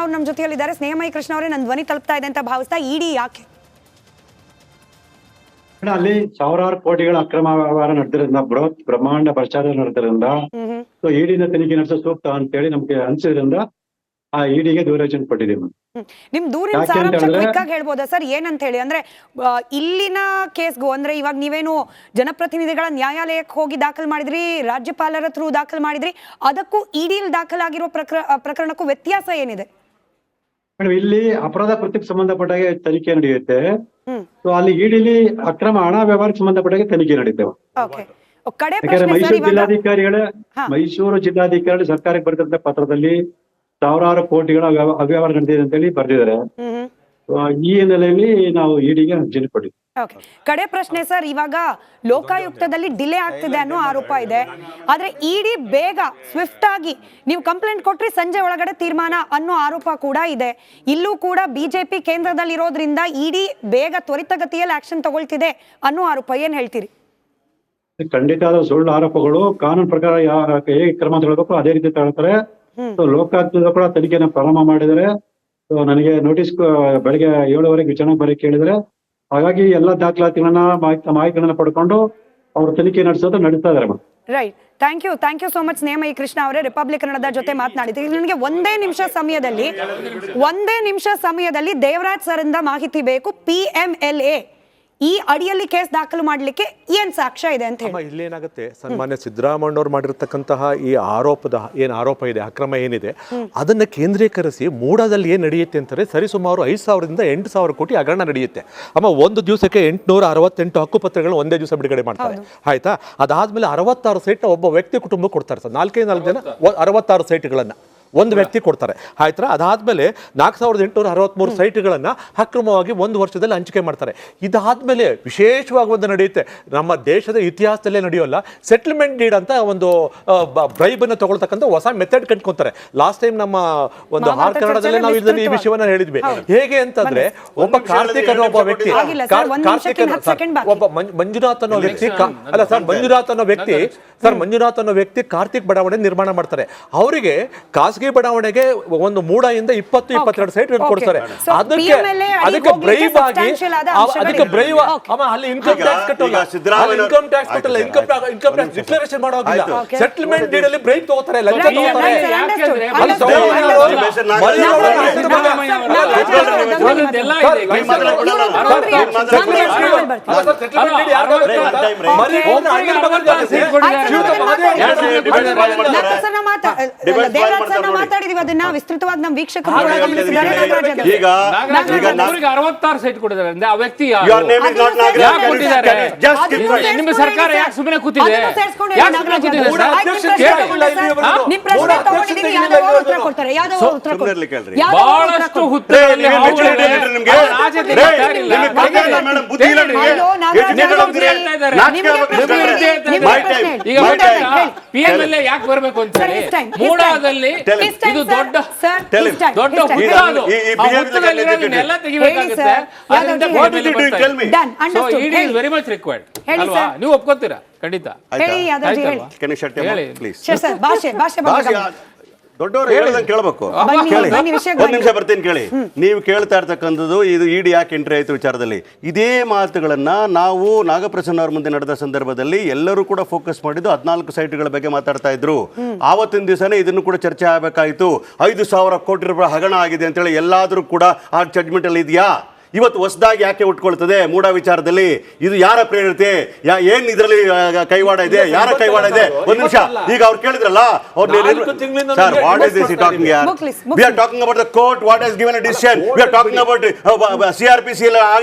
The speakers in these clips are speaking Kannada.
ಅವ್ರು ನಮ್ಮ ಜೊತೆಯಲ್ಲಿದ್ದಾರೆ. ಸ್ನೇಹಮಯಿ ಕೃಷ್ಣ ಅವರೇ, ನನ್ನ ಧ್ವನಿ ತಲುಪ್ತಾ ಇದೆ ಅಂತ ಭಾವಿಸ್ತಾ, ಇಡಿ ಯಾಕೆ ಅಲ್ಲಿ ಸಾವಿರಾರು ಕೋಟಿಗಳ ಅಕ್ರಮ ವ್ಯವಹಾರ ನಡೆದಿರೋದ್ರಿಂದ, ಬೃಹತ್ ಬ್ರಹ್ಮಾಂಡ ಭ್ರಷ್ಟಾಚಾರ ನಡೆದಿರೋದ್ರಿಂದ ಸೊ ಇಡಿನ ತನಿಖೆ ನಡೆಸೋ ಸೂಕ್ತ ಅಂತೇಳಿ ನಮ್ಗೆ ಅನ್ಸಿದ್ರಿಂದ ಆ ಇಡಿಗೆ ದೂರವಾಣಿ ಕೊಟ್ಟಿದ್ದೀವಿ. ನಿಮ್ ದೂರಿನ ಸಾರಾಂಶ ಕ್ವಿಕ್ ಆಗಿ ಹೇಳ್ಬೋದಾ ಸರ್? ಏನಂತ ಹೇಳಿ ಅಂದ್ರೆ ಇಲ್ಲಿನ ಕೇಸ್ಗೂ ಅಂದ್ರೆ ಇವಾಗ ನೀವೇನು ಜನಪ್ರತಿನಿಧಿಗಳ ನ್ಯಾಯಾಲಯಕ್ಕೆ ಹೋಗಿ ದಾಖಲು ಮಾಡಿದ್ರಿ, ರಾಜ್ಯಪಾಲರ ಥ್ರೂ ದಾಖಲು ಮಾಡಿದ್ರಿ, ಅದಕ್ಕೂ ಇಡಿಲ್ ದಾಖಲಾಗಿರೋ ಪ್ರಕರಣಕ್ಕೂ ವ್ಯತ್ಯಾಸ ಏನಿದೆ? ಮೇಡಮ್, ಇಲ್ಲಿ ಅಪರಾಧ ಕೃತ್ಯಕ್ಕೆ ಸಂಬಂಧಪಟ್ಟಾಗೆ ತನಿಖೆ ನಡೆಯುತ್ತೆ. ಸೊ ಅಲ್ಲಿ ಇಡಿಲಿ ಅಕ್ರಮ ಹಣ ವ್ಯವಹಾರಕ್ಕೆ ಸಂಬಂಧಪಟ್ಟಾಗೆ ತನಿಖೆ ನಡೆಯುತ್ತೇವೆ. ಯಾಕಂದ್ರೆ ಮೈಸೂರು ಜಿಲ್ಲಾಧಿಕಾರಿ ಸರ್ಕಾರಕ್ಕೆ ಬರೆದಂತ ಪತ್ರದಲ್ಲಿ ಸಾವಿರಾರು ಕೋಟಿಗಳ ಅವ್ಯವಹಾರ ನಡೆದಿದೆ ಅಂತ ಹೇಳಿ ಬರ್ದಿದ್ದಾರೆ. ಈ ಹಿನ್ನೆಲೆಯಲ್ಲಿ ನಾವು ಇಡಿಗೆ ಅರ್ಜಿ ಕೊಟ್ಟಿದ್ವಿ. ಕಡೆ ಪ್ರಶ್ನೆ ಸರ್, ಇವಾಗ ಲೋಕಾಯುಕ್ತದಲ್ಲಿ ಡಿಲೇ ಆಗ್ತಿದೆ ಅನ್ನೋ ಆರೋಪ ಇದೆ. ಆದ್ರೆ ಇಡಿ ಬೇಗ ಸ್ವಿಫ್ಟ್ ಆಗಿ ನೀವು ಕಂಪ್ಲೇಂಟ್ ಕೊಟ್ರಿ ಸಂಜೆ ಒಳಗಡೆ ತೀರ್ಮಾನ ಅನ್ನೋ ಆರೋಪ ಕೂಡ ಇದೆ. ಇಲ್ಲೂ ಕೂಡ ಬಿಜೆಪಿ ಕೇಂದ್ರದಲ್ಲಿ ಇರೋದ್ರಿಂದ ಇಡಿ ಬೇಗ ತ್ವರಿತಗತಿಯಲ್ಲಿ ಆಕ್ಷನ್ ತಗೊಳ್ತಿದೆ ಅನ್ನೋ ಆರೋಪ. ಏನ್ ಹೇಳ್ತೀರಿ? ಖಂಡಿತ ಸುಳ್ಳು ಆರೋಪಗಳು. ಕಾನೂನು ಪ್ರಕಾರ ಹೇಗೆ ಕ್ರಮ ತಗೊಳ್ಬೇಕು ಅದೇ ರೀತಿ ತಗೊಳ್ತಾರೆ. ಲೋಕಾಯುಕ್ತ ಕೂಡ ತನಿಖೆನ ಪ್ರಾರಂಭ ಮಾಡಿದರೆ, ನನಗೆ ನೋಟಿಸ್ ಬೆಳಗ್ಗೆ 7:15 ವಿಚಾರಣೆ ಬರೀ ಕೇಳಿದ್ರೆ, ಹಾಗಾಗಿ ಎಲ್ಲಾ ದಾಖಲಾತಿಗಳನ್ನ ಮಾಹಿತಿಗಳನ್ನ ಪಡ್ಕೊಂಡು ಅವ್ರ ತನಿಖೆ ನಡೆಸೋದು ನಡೀತಾ ಇದಾರೆ. Right, thank you so much Snehamayi Krishna ಅವರೇ, ರಿಪಬ್ಲಿಕ್ ಕನ್ನಡದ ಜೊತೆ ಮಾತನಾಡಿದ್ದೀವಿ. ನನಗೆ ಒಂದೇ ನಿಮಿಷ ಸಮಯದಲ್ಲಿ ದೇವರಾಜ್ ಸರ್ ಇಂದ ಮಾಹಿತಿ ಬೇಕು. PMLA ಈ ಅಡಿಯಲ್ಲಿ ಕೇಸ್ ದಾಖಲು ಮಾಡ್ಲಿಕ್ಕೆ ಏನ್ ಸಾಕ್ಷ್ಯ ಇದೆ ಅಂತ ಹೇಳಿ. ಇಲ್ಲೇನಾಗುತ್ತೆ, ಸನ್ಮಾನ್ಯ ಸಿದ್ದರಾಮಯ್ಯವ್ರು ಮಾಡಿರ್ತಕ್ಕಂತಹ ಈ ಆರೋಪ ಇದೆ, ಅಕ್ರಮ ಏನಿದೆ, ಅದನ್ನ ಕೇಂದ್ರೀಕರಿಸಿ ಮೂಡಾದಲ್ಲಿ ಏನ್ ನಡೆಯುತ್ತೆ ಅಂತಾರೆ, ಸರಿಸುಮಾರು 5,000ದಿಂದ 8,000 ಕೋಟಿ ಹಗರಣ ನಡೆಯುತ್ತೆ. ಒಂದು ದಿವಸಕ್ಕೆ 868 ಹಕ್ಕುಪತ್ರಗಳು ಒಂದೇ ದಿವಸ ಬಿಡುಗಡೆ ಮಾಡ್ತಾರೆ. ಆಯ್ತಾ? ಅದಾದ್ಮೇಲೆ 66 ಸೈಟ್ ಒಬ್ಬ ವ್ಯಕ್ತಿ ಕುಟುಂಬ ಕೊಡ್ತಾರೆ ಸರ್. 4 ಜನ 66 ಸೈಟ್ಗಳನ್ನ ಒಂದು ವ್ಯಕ್ತಿ ಕೊಡ್ತಾರೆ. ಆಯ್ತಾ? ಅದಾದ್ಮೇಲೆ 4,863 ಸೈಟ್ಗಳನ್ನ ಅಕ್ರಮವಾಗಿ 1 ವರ್ಷದಲ್ಲಿ ಹಂಚಿಕೆ ಮಾಡ್ತಾರೆ. ಇದಾದ್ಮೇಲೆ ವಿಶೇಷವಾಗಿ ಒಂದು ನಡೆಯುತ್ತೆ, ನಮ್ಮ ದೇಶದ ಇತಿಹಾಸದಲ್ಲೇ ನಡೆಯೋಲ್ಲ, ಸೆಟಲ್ಮೆಂಟ್ ಡೀಡ್ ಅಂತ ಒಂದು ಬ್ರೈಬ್ ಅನ್ನು ತಗೊಳ್ತಕ್ಕಂಥ ಹೊಸ ಮೆಥಡ್ ಕಂಡ್ಕೊಂತಾರೆ. ಲಾಸ್ಟ್ ಟೈಮ್ ನಮ್ಮ ಒಂದು ಆರ್ ಕನ್ನಡದಲ್ಲೇ ನಾವು ಇದರಲ್ಲಿ ಈ ವಿಷಯವನ್ನ ಹೇಳಿದ್ವಿ. ಹೇಗೆ ಅಂತಂದ್ರೆ, ಒಬ್ಬ ಕಾರ್ತಿಕ್ ಅನ್ನೋ ಒಬ್ಬ ವ್ಯಕ್ತಿ, ಒಬ್ಬ ಮಂಜುನಾಥ್ ಅನ್ನೋ ವ್ಯಕ್ತಿ, ಮಂಜುನಾಥ್ ಅನ್ನೋ ವ್ಯಕ್ತಿ ಕಾರ್ತಿಕ್ ಬಡಾವಣೆ ನಿರ್ಮಾಣ ಮಾಡ್ತಾರೆ. ಅವರಿಗೆ ಖಾಸಗಿ ಬಡಾವಣೆಗೆ ಒಂದು ಮೂಡದಿಂದ 20-22 ಸೈಟ್ ಕೊಡ್ತಾರೆ. ಅದಕ್ಕೆ ಬ್ರೈವ್ ಆಗಿ ಅಲ್ಲಿ ಇನ್ಕಮ್ ಟ್ಯಾಕ್ಸ್ ಕಟ್ಟಲ್ಲ, ಇನ್ಕಮ್ ಟ್ಯಾಕ್ಸ್ ಡಿಕ್ಲರೇಷನ್ ಮಾಡೋದಿಲ್ಲ, ಸೆಟಲ್ಮೆಂಟ್ ಡೀಡ್ ಅಲ್ಲಿ ಬ್ರೈವ್ ತಗೋತಾರೆ, ಲಂಚ ತಗೋತಾರೆ. ಮಾತಾಡಿದೀವಿ, ಅದನ್ನ ವಿಸ್ತೃತವಾಗಿ ನಮ್ಮ ವೀಕ್ಷಕರು ಈಗ 66 ಸೈಟ್ ಕೊಟ್ಟಿದ್ದಾರೆ ಅಂದ್ರೆ ಆ ವ್ಯಕ್ತಿ ನಿಮ್ಮ ಸರ್ಕಾರ ಯಾಕೆ ಸುಮ್ಮನೆ ಕೂತಿದೆ? ಬಹಳಷ್ಟು ಹುದ್ದೆಗಳಲ್ಲಿ ಈಗ PMLA ಯಾಕೆ ಬರಬೇಕು ಅಂತ ಹೇಳಿ ಮೂಡಾದಲ್ಲಿ ಇದು ದೊಡ್ಡ ಹುದ್ದೆಲ್ಲ ತೆಗಿಬೇಕಾಗುತ್ತೆ. ವೆರಿ ಮಚ್ ರಿಕ್ವೈರ್ಡ್ ಅಲ್ವಾ? ನೀವು ಒಪ್ಕೋತೀರಾ? ಖಂಡಿತ. ದೊಡ್ಡವರು ಹೇಳೋದನ್ನ ಕೇಳಬೇಕು. ಒಂದ್ ನಿಮಿಷ ಬರ್ತೀನಿ ಕೇಳಿ. ನೀವು ಕೇಳ್ತಾ ಇರ್ತಕ್ಕಂಥದ್ದು ಇದು ಇಡಿ ಯಾಕೆ ಎಂಟ್ರಿ ಆಯ್ತು ವಿಚಾರದಲ್ಲಿ. ಇದೇ ಮಾತುಗಳನ್ನ ನಾವು ನಾಗಪ್ರಸನ್ನ ಅವ್ರ ಮುಂದೆ ನಡೆದ ಸಂದರ್ಭದಲ್ಲಿ ಎಲ್ಲರೂ ಕೂಡ ಫೋಕಸ್ ಮಾಡಿದ್ದು 14 ಸೈಟ್ಗಳ ಬಗ್ಗೆ ಮಾತಾಡ್ತಾ ಇದ್ರು. ಆವತ್ತಿನ ದಿವಸನೇ ಇದನ್ನು ಕೂಡ ಚರ್ಚೆ ಆಗಬೇಕಾಯ್ತು. 5,000 ಕೋಟಿ ರೂಪಾಯಿ ಹಗರಣ ಆಗಿದೆ ಅಂತೇಳಿ ಎಲ್ಲಾದ್ರೂ ಕೂಡ ಆ ಜಡ್ಜ್ಮೆಂಟ್ ಅಲ್ಲಿ ಇದೆಯಾ? ಇವತ್ತು ಹೊಸದಾಗಿ ಯಾಕೆ ಉಟ್ಕೊಳ್ತದೆ ಮೂಡ ವಿಚಾರದಲ್ಲಿ? ಇದು ಯಾರ ಪ್ರೇರಣೆ? ಏನ್ ಇದರಲ್ಲಿ ಕೈವಾಡ ಇದೆ? ಯಾರ ಕೈವಾಡ ಇದೆ? ಒಂದ್ ನಿಮಿಷ, ಈಗ ಅವ್ರು ಕೇಳಿದ್ರಲ್ಲ, sir, what is this talking? We are talking about the court, what has given a decision. We are talking about CRPC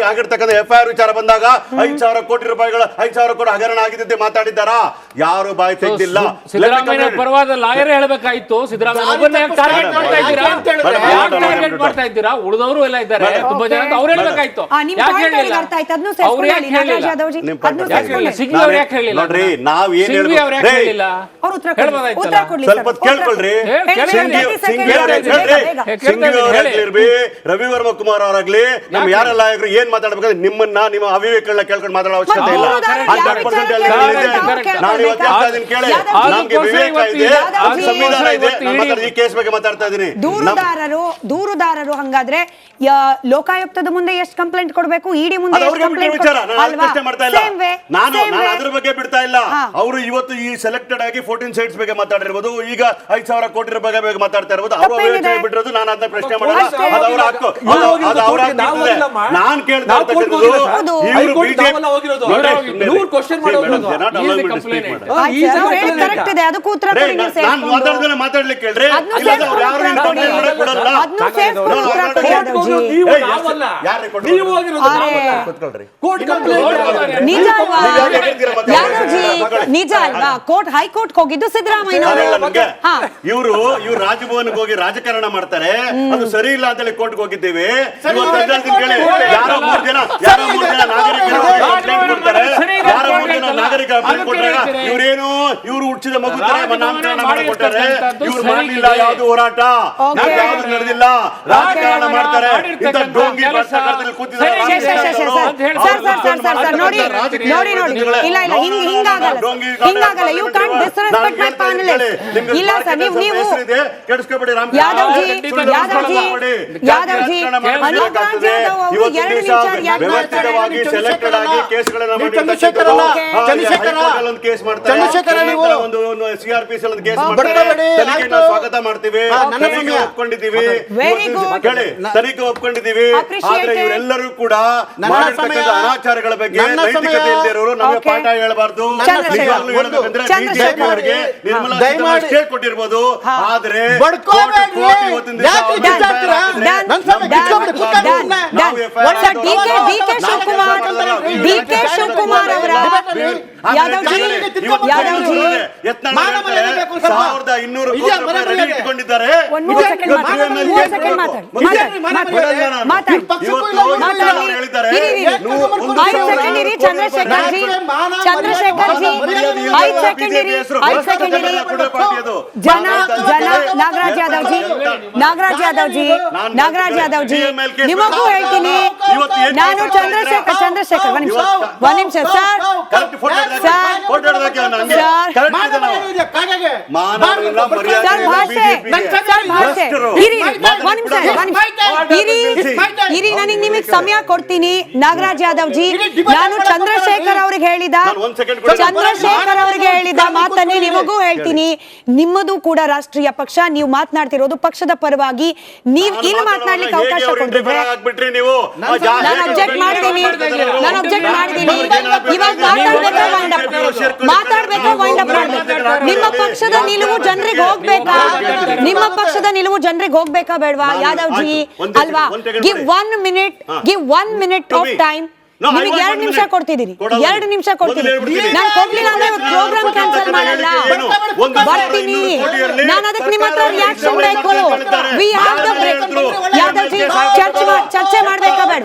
ಆಗಿರ್ತಕ್ಕಂಥ FIR ವಿಚಾರ ಬಂದಾಗ 5,000 ಕೋಟಿ ರೂಪಾಯಿಗಳ 5,000 ಕೋಟಿ ಹಗರಣ ಆಗಿದೆ ಮಾತಾಡಿದ್ದಾರಾ? ಯಾರು ಬಾಯಿ ತೆಗೆದಿಲ್ಲ. ಸಿದ್ದರಾಮಯ್ಯ ಪರವಾದ ಲಾಯರ್ ಹೇಳಬೇಕಾಯ್ತು. ಸಿದ್ದರಾಮಯ್ಯ ಟಾರ್ಗೆಟ್ ಮಾಡ್ತಾ ಇದ್ದೀರಾ? ಮಾಡ್ತಾ ಇದ್ದೀರಾ? ಉಳಿದವರು ಎಲ್ಲ ಇದ್ದಾರೆ ತುಂಬಾ ಜನ, ಅವ್ರು ಹೇಳ್ಬೇಕಾಯ್ತು. ನಿಮ್ ಯಾಕೆ point ಹೇಳಿಲ್ಲ? ಅವ್ರಿಗೆ ಅರ್ಥ ಆಯ್ತು, ಅದನ್ನು ಅವ್ರು ಯಾಕೆ ಸೇರ್ಸ್ಕೊಳ್ಳಿ, ಹೇಳಿಲ್ಲ? ನಾಗರಾಜ್ ಯಾದವ್ಜಿ, ನಿಮ್ point ಅದನ್ನು ಯಾಕೆ ಸೇರ್ಸ್ಕೊಳ್ಳಿ. ಸಿಂಘ್ವಿ ಅವ್ರು ಯಾಕೆ ಹೇಳಿಲ್ಲ? ನೋಡ್ರಿ, ನಾವ್ ಏನ್ ಸಿಂಘ್ವಿ ಅವ್ರು ಯಾಕೆ ಹೇಳಿಲ್ಲ? ಅವ್ರು ಉತ್ತರ ಕೊಡ್ಲಿ, ಹೇಳ್ಬೋದಾಯ್ತಲ್ಲ? ಉತ್ತರ ಕೊಡ್ಲಿ ಸ್ವಲ್ಪ ಸರ್, ಕೇಳ್ಕೊಳ್ರಿ. ಸಿಂಘ್ವಿ ಅವರಾಗ್ಲಿ, ರವಿ ವರ್ಮ ಕುಮಾರ್ ಅವರಾಗ್ಲಿ, ನಮ್ ಯಾರೆಲ್ಲ ನಾಯಕರು ಏನ್ ಮಾತಾಡ್ಬೇಕಾದ್ರೆ ನಿಮ್ಮ ಅವಿವೇಕಗಳನ್ನ ಕೇಳ್ಕೊಂಡು ಮಾತಾಡೋ ಅವಶ್ಯಕತೆ ಇಲ್ಲ. 100% ಎಲ್ಲ ಇದೆ. ನಾನು ಇವತ್ತು ಹೇಳ್ತಾ ಇದೀನಿ ಕೇಳಿ, ನಮ್ಗೆ ವಿವೇಕ ಇದೆ, ಸಂವಿಧಾನ ಇದೆ. ನಾನು ಈ ಕೇಸ್ ಬಗ್ಗೆ ಮಾತಾಡ್ತಾ ಇದೀನಿ. ದೂರುದಾರರು ಹಂಗಾದ್ರೆ ಲೋಕಾಯುಕ್ತದ ಮುಂದೆ ಎಷ್ಟು ಕಂಪ್ಲೇಂಟ್ ಕೊಡ್ಬೇಕು, ಇಡಿ ಮುಂದೆ ಅದು ಅವ್ರಿಗೆ ಬಿಟ್ಟಿರೋ ವಿಚಾರ, ನಾನು ಅಲ್ವಾ? ಪ್ರಶ್ನೆ ಮಾಡ್ತಾ ಇಲ್ಲ. Same way, ನಾನು same way. ಅದ್ರ ಬಗ್ಗೆ ಬಿಡ್ತಾ ಇಲ್ಲ. ಅವರು ಇವತ್ತು ಈ ಸೆಲೆಕ್ಟೆಡ್ ಆಗಿ 14 ಸೈಟ್ಸ್ ಬಗ್ಗೆ ಮಾತಾಡಿರ್ಬೋದು, ಈಗ 5,000 ಕೋಟಿ ರೂಪಾಯಿ ಬಗ್ಗೆ ಮಾತಾಡ್ತಾ ಇರ್ಬೋದು. ಅವರು ತಪ್ಪೇನಿದೆ? ಬಿಟ್ಟಿರೋದು, ನಾನು ಅದನ್ನ ಪ್ರಶ್ನೆ ಮಾಡಲ್ಲ. ಅಷ್ಟೇ. ಅದು ಅವ್ರ ಹಕ್ಕು. ಅದು ಅವ್ರ ಹಕ್ಕಿರ್ತದೆ. ನಾನು ಕೇಳ್ತಾ ಇರ್ತಕ್ಕಂಥದ್ದು ಹೌದು. ಇವರು ಬಿಜೆಪಿ ಕರೆಕ್ಟ್ ಇದೆ, ಅದಕ್ಕೂ ಉತ್ತರ ಕೊಡಿ ನೀವು ನಾನು ಸೇರ್ಸ್ಕೊಂಡು. ಮಾತಾಡಿದ್ರೆ ಮಾತಾಡ್ಲಿಕ್ಕೆ ಹೇಳ್ರಿ. ಅದ್ನೂ ಇಲ್ಲ ಅಂದ್ರೆ ಅವ್ರು ಯಾರು ಸೇರ್ಸ್ಕೊಂಡು ನಿನ್ನ ಕಂಪ್ಲೇಂಟ್ ಮಾಡಕ್ ಬಿಡಲ್ಲ. ಅದ್ನೂ ಸೇರ್ಸ್ಕೊಂಡು ಉತ್ತರ ಕೊಡಿ ಯಾದವ್ಜಿ. ಯಾರು ಕೂತ್ಕೊಳ್ರಿ. ನಿಜ ಅಲ್ವಾ ಯಾದವ್ಜಿ? ನಿಜ ಅಲ್ವಾ? ಹೈಕೋರ್ಟ್ ಹೋಗಿದ್ದು ಸಿದ್ದರಾಮಯ್ಯ ಇವರು ರಾಜಭವನ್ಗೆ ಹೋಗಿ ರಾಜಕಾರಣ ಮಾಡ್ತಾರೆ, ಅದು ಸರಿ ಇಲ್ಲ ಅಂತೇಳಿ ಕೋರ್ಟ್ಗೆ ಹೋಗಿದ್ದೇವೆ. ಇವತ್ತು ಅದಾದ್ಮೇಲೆ ಕೇಳಿ, ಯಾರೋ ಮೂರು ಜನ ನಾಗರಿಕರು ಕಂಪ್ಲೇಂಟ್ ಕೊಡ್ತಾರೆ. ಯಾರೋ 3 ಜನ ನಾಗರಿಕರು ಕಂಪ್ಲೇಂಟ್ ಕೊಟ್ಟಾಗ ಇವ್ರೇನು ಇವ್ರು ಹುಟ್ಟಿದ ಮಗು ತರ ನಾಮಕರಣ ಮಾಡಿಕೊಟ್ಟಾರೆ. ಇವ್ರು ಮಾಡಲಿಲ್ಲ ಯಾವ್ದು ಹೋರಾಟ, ಯಾವ್ದು ನಡೆದಿಲ್ಲ, ರಾಜಕಾರಣ ಮಾಡ್ತಾರೆ. ಇಂಥ ಡೋಂಗಿ ಭ್ರಷ್ಟಾಚಾರದಲ್ಲಿ ಕೂತಿದ್ದಾರೆ. You can't disrespect my panelist. ಇಲ್ಲ ಸರ್, ನೀವು ಕೆಡಿಸ್ಕೊಬೇಡಿ. ಯಾದವ್ಜಿ ಅನುರಾಗ್ ಯಾದವ್ ಅವರು 2 ನಿಮಿಷ ಯಾಕೆ ವ್ಯವಸ್ಥಿತವಾಗಿ ಸೆಲೆಕ್ಟೆಡ್ ಆಗಿ ಕೇಸ್ಗಳನ್ನ ಮಾಡಿ ಚಂದ್ರಶೇಖರ್ ಕೇಸ್ ಮಾಡ್ತಾರೆ. ಒಂದು CRPC ಒಂದು ಕೇಸ್ ಮಾಡ್ತಾರೆ. ತನಿಖೆನ ಸ್ವಾಗತ ಮಾಡ್ತೀವಿ, ತನಿಖೆ ಒಪ್ಕೊಂಡಿದ್ದೀವಿ. ಕೇಳಿ, ತನಿಖೆ ಒಪ್ಕೊಂಡಿದ್ದೀವಿ. ಆದ್ರೆ ಇವರೆಲ್ಲರೂ ಕೂಡ ಮಾಡಿರ್ತಕ್ಕಂಥ ಅನಾಚಾರಗಳ ಬಗ್ಗೆ ನೈತಿಕತೆ ಇಲ್ಲದಿರೋರು ನಮಗೆ ಪಾಠ ಹೇಳಬಾರ್ದು. ನಿಜವಾಗ್ಲೂ ಹೇಳ್ಬೇಕಂದ್ರೆ ಬಿಜೆಪಿ ಅವರಿಗೆ ನಿರ್ಮಲಾ ಸೀತಾರಾಮನ್ ಸ್ಟೇ ಕೊಟ್ಟಿರ್ಬೋದು, ಆದ್ರೆ ಡಿಕೆ ಶಿವಕುಮಾರ್ ಅವರ ಯಾದವ್ಜಿ 1200 ರೆಡಿ ಇಟ್ಕೊಂಡಿದ್ದಾರೆ. ನಾಗರಾಜ್ ಯಾದವ್ಜಿ ನಿಮಗೂ ಹೇಳ್ತೀನಿ, ನಾನು ಚಂದ್ರಶೇಖರ್ ಒಂದ್ ನಿಮಿಷ ಸರ್. ನಿಮಗೆ ಸಮಯ ಕೊಡ್ತೀನಿ. ನಾಗರಾಜ್ ಯಾದವ್ಜಿ, ನಾನು ಚಂದ್ರಶೇಖರ್ ಅವ್ರಿಗೆ ಹೇಳಿದ ಮಾತನ್ನೇ ನಿಮಗೂ ಹೇಳ್ತೀನಿ. ನಿಮ್ಮದು ಕೂಡ ರಾಷ್ಟ್ರೀಯ ಪಕ್ಷ, ನೀವು ಮಾತನಾಡ್ತಿರೋದು ಪಕ್ಷದ ಪರವಾಗಿ. ನೀವು ಇಲ್ಲಿ ಮಾತನಾಡ್ಲಿಕ್ಕೆ ಅವಕಾಶ ಕೊಡ್ತಿದ್ರೆ ನಾನು ಅಬ್ಜೆಕ್ಟ್ ಮಾಡಿದ್ದೀನಿ. ಇವಾಗ ಮಾತಾಡ್ಬೇಕು, ವೈಂಡ್ ಅಪ್ ಮಾಡ್ಬೇಕು. ನಿಮ್ಮ ಪಕ್ಷದ ನಿಲುವು ಜನರಿಗೆ ಹೋಗ್ಬೇಕಾ ಬೇಡವಾ ಯಾದವ್ಜಿ? ಅಲ್ವಾ? Give 1 minute of time. ನಿಮಗೆ 2 ನಿಮಿಷ ಕೊಡ್ತಿದ್ದೀರಿ. 2 ನಿಮಿಷ ಕೊಡ್ತೀನಿ. ನಾನು ಕೊಡ್ಲಿಲ್ಲ ಅಂದ್ರೆ ಪ್ರೋಗ್ರಾಮ್ ಕ್ಯಾನ್ಸಲ್ ಮಾಡಲ್ಲ, ಬರ್ತೀನಿ. ನಾನು ಅದಕ್ಕೆ ನಿಮ್ಮ ಹತ್ರ ರಿಯಾಕ್ಷನ್ ಬೇಕು. We have the break. Yadavji ಚರ್ಚೆ ಮಾಡ್ಬೇಕಾ ಬೇಡ?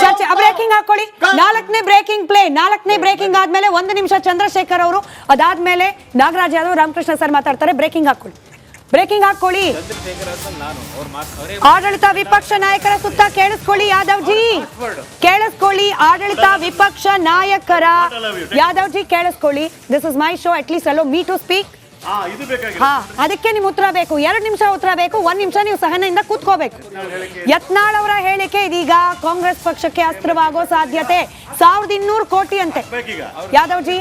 ಚರ್ಚೆ ಬ್ರೇಕಿಂಗ್ ಹಾಕೊಳ್ಳಿ. 4ನೇ ಬ್ರೇಕಿಂಗ್ ಪ್ಲೇ. 4ನೇ ಬ್ರೇಕಿಂಗ್ ಆದ್ಮೇಲೆ 1 ನಿಮಿಷ ಚಂದ್ರಶೇಖರ್ ಅವರು, ಅದಾದ್ಮೇಲೆ ನಾಗರಾಜ್ ಯಾದವ್, ರಾಮಕೃಷ್ಣ ಸರ್ ಮಾತಾಡ್ತಾರೆ. ಬ್ರೇಕಿಂಗ್ ಹಾಕೊಳ್ಳಿ. ಆಡಳಿತ ವಿಪಕ್ಷ ನಾಯಕರ ಸುತ್ತ ಕೇಳಿಸ್ಕೊಳ್ಳಿ ಯಾದವ್ಜಿ, ಕೇಳಿಸ್ಕೊಳ್ಳಿ. ಆಡಳಿತ ವಿಪಕ್ಷ ನಾಯಕರ ಯಾದವ್ಜಿ ಕೇಳಿಸ್ಕೊಳ್ಳಿ. This is my show, at least allow me to speak. ಅದಕ್ಕೆ ನಿಮ್ ಉತ್ತರ ಬೇಕು. 2 ನಿಮಿಷ ಉತ್ತರ ಬೇಕು. 1 ನಿಮಿಷ ನೀವು ಸಹನೆಯಿಂದ ಕೂತ್ಕೋಬೇಕು. ಯತ್ನಾಳ್ ಅವರ ಹೇಳಿಕೆ ಇದೀಗ ಕಾಂಗ್ರೆಸ್ ಪಕ್ಷಕ್ಕೆ ಅಸ್ತ್ರವಾಗೋ ಸಾಧ್ಯತೆ. 1200 ಕೋಟಿ ಅಂತೆ. ಯಾದವ್ಜಿ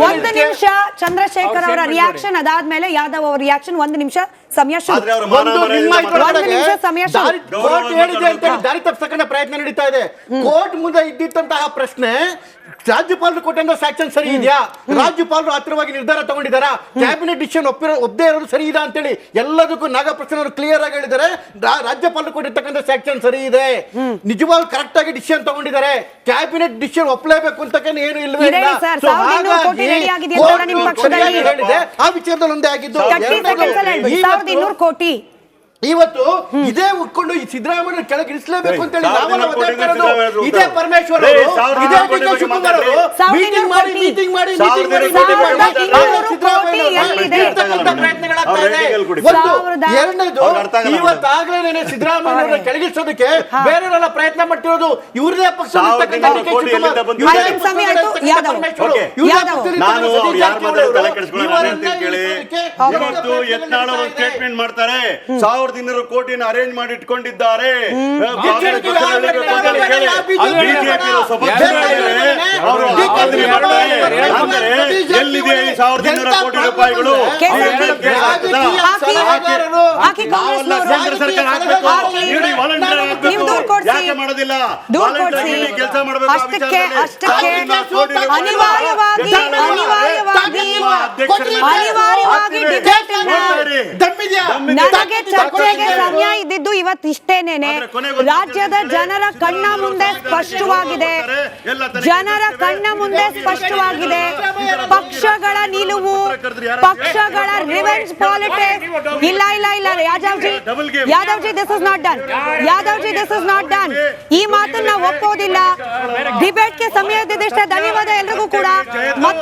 1 ನಿಮಿಷ ಚಂದ್ರಶೇಖರ್ ಅವರ ರಿಯಾಕ್ಷನ್, ಅದಾದ್ಮೇಲೆ ಯಾದವ್ ಅವರ ರಿಯಾಕ್ಷನ್. 1 ನಿಮಿಷ ಸಮಯ ಶುರು. ಆದ್ರೆ ಅವ್ರ ಮಾನ ಒಂದು ಮರ್ಯಾದೆ ನಿಮ್ಮ ಮಾತಾಡ್ತಾರೆ. ಒಂದು ನಿಮಿಷ ಸಮಯ ಶುರು. ಕೋರ್ಟ್ ಹೇಳಿದೆ ಅಂತ ಹೇಳಿ ದಾರಿ ತಪ್ಪಿಸತಕ್ಕಂಥ ಪ್ರಯತ್ನ ನಡೀತಾ ಇದೆ. ಕೋರ್ಟ್ ಮುಂದೆ ಇದ್ದಿದ್ದಂತಹ ಪ್ರಶ್ನೆ ರಾಜ್ಯಪಾಲರು ಕೊಟ್ಟಂತ ಸ್ಯಾಕ್ಷನ್ ಸರಿ ಇದೆಯಾ, ರಾಜ್ಯಪಾಲರು ಹತ್ತಿರವಾಗಿ ನಿರ್ಧಾರ ತಗೊಂಡಿದ್ದಾರಾ, ಕ್ಯಾಬಿನೆಟ್ ಡಿಸಿಷನ್ ಒಪ್ಪದೇ ಇರೋದು ಸರಿ ಇದೆ ಅಂತೇಳಿ ಎಲ್ಲದಕ್ಕೂ ನಾಗಪ್ರಸನ್ನ ಅವರು ಕ್ಲಿಯರ್ ಆಗಿ ಹೇಳಿದ್ದಾರೆ. ರಾಜ್ಯಪಾಲರು ಕೊಟ್ಟಿರ್ತಕ್ಕಂಥ ಸ್ಯಾಕ್ಷನ್ ಸರಿ ಇದೆ, ನಿಜವಾಗ್ಲೂ ಕರೆಕ್ಟ್ ಆಗಿ ಡಿಸಿಷನ್ ತಗೊಂಡಿದ್ದಾರೆ. ಕ್ಯಾಬಿನೆಟ್ ಡಿಸಿಷನ್ ಒಪ್ಪಲೇಬೇಕು ಅಂತ ಏನು ಇಲ್ಲವೇ ಇದೆ ಇಲ್ಲ. ಸರ್, So 1200 ಕೋಟಿ ಹಾಗಾಗಿ ready ಆಗಿದೆ ಅಂತ ನಿಮ್ಮ ಪಕ್ಷದಲ್ಲಿ ಹೇಳಿದೆ, ಆ ವಿಚಾರದಲ್ಲಿ ಒಂದೇ ಆಗಿದ್ದು. 30 seconds ಅಲ್ಲಿ ಹೇಳ್ಬಿಡಿ. 1200 ಕೋಟಿ ಇವತ್ತು ಇದೇ ಉಟ್ಕೊಂಡು ಈ ಸಿದ್ದರಾಮಯ್ಯ ಕೆಳಗೆ ಇಳಿಸಲೇಬೇಕು ಅಂತ ಹೇಳಿ ನಾವೆಲ್ಲ ಒದ್ದಾಡ್ತಾ ಇರೋದು. ಸಿದ್ದರಾಮಯ್ಯ ಇದೇ ಪರಮೇಶ್ವರ್ ರೇ, ಅವರು, 1200 ಇದೇ ಕೋಟಿ ಡಿ ಕೆ ಶಿವಕುಮಾರ್ ಅವರು ಮೀಟಿಂಗ್ ಮಾಡಿ ಕೋಟಿ. ಮೀಟಿಂಗ್ ಮಾಡಿ 1200 ಕೋಟಿ ಎಲ್ಲಿದೆ? ಪ್ರಯತ್ನಗಳಾಗ್ತಾ ಅವ್ರ ಇದೆ. ರೇಟಿಂಗ್ ಕೊಡಿ. ಒಂದು ಸಾವಿರದ- ಎರಡನೇದು ಅವ್ರಿಗೆ ಅರ್ಥ ಆಗಲ್ಲ. ಇವತ್ತಾಗ್ಲೇ ಸಿದ್ದರಾಮಯ್ಯ ಅವರನ್ನ ಕೆಳಗಿಳಿಸೋದಕ್ಕೆ ಬೇರೆಯವರೆಲ್ಲ ಪ್ರಯತ್ನ ಮಾಡ್ತಿರೋದು. ಇವ್ರದೇ ಪಕ್ಷ ಕೋಟಿ ಎಲ್ಲಿಂದ ಬಂತು? ಸಮಯ ಆಯ್ತು. ಯಾದವ್. ನಾನು ಯಾರ ಮಾತಾಡೋ ತಲೆ ಕೆಡಿಸ್ಕೊಳ್ಳೋಣ ಅಂತ ಕೇಳಿ. ಇವತ್ತು ಯತ್ನಾಳ್ ಅವರು ಸ್ಟೇಟ್ಮೆಂಟ್ ಮಾಡ್ತಾರೆ, 1200 ಕೋಟಿನ ಅರೇಂಜ್ ಮಾಡಿ ಇಟ್ಕೊಂಡಿದ್ದಾರೆ. ಎಲ್ಲಿದೆ ಈ 1200 ಕೋಟಿ ರೂಪಾಯಿಗಳು? ಯಾಕೆ ಮಾಡೋದಿಲ್ಲ? ಕೆಲಸ ಮಾಡಬೇಕು. ಅಷ್ಟಕ್ಕೆ ಅನಿವಾರ್ಯವಾಗಿ ನನಗೆ ಚರ್ಚೆಗೆ ಸಮಯ ಇದ್ದಿದ್ದು ಇವತ್ತಿಷ್ಟೇನೇನೆ. ರಾಜ್ಯದ ಜನರ ಕಣ್ಣ ಮುಂದೆ ಸ್ಪಷ್ಟವಾಗಿದೆ, ಜನರ ಕಣ್ಣ ಮುಂದೆ ಸ್ಪಷ್ಟವಾಗಿದೆ ಪಕ್ಷಗಳ ನಿಲುವು, ಪಕ್ಷಗಳ ರಿವೆಂಜ್ ಪಾಲಿಟಿಕ್ಸ್. ಇಲ್ಲ ಇಲ್ಲ ಇಲ್ಲ Yadavji this is not done. Yadavji this is not done. ಈ ಮಾತನ್ನ ಒಪ್ಪೋದಿಲ್ಲ. ಡಿಬೇಟ್ಗೆ ಸಮಯ ಇದ್ದಿದ್ದಷ್ಟೇ. ಧನ್ಯವಾದ ಎಲ್ರಿಗೂ ಕೂಡ.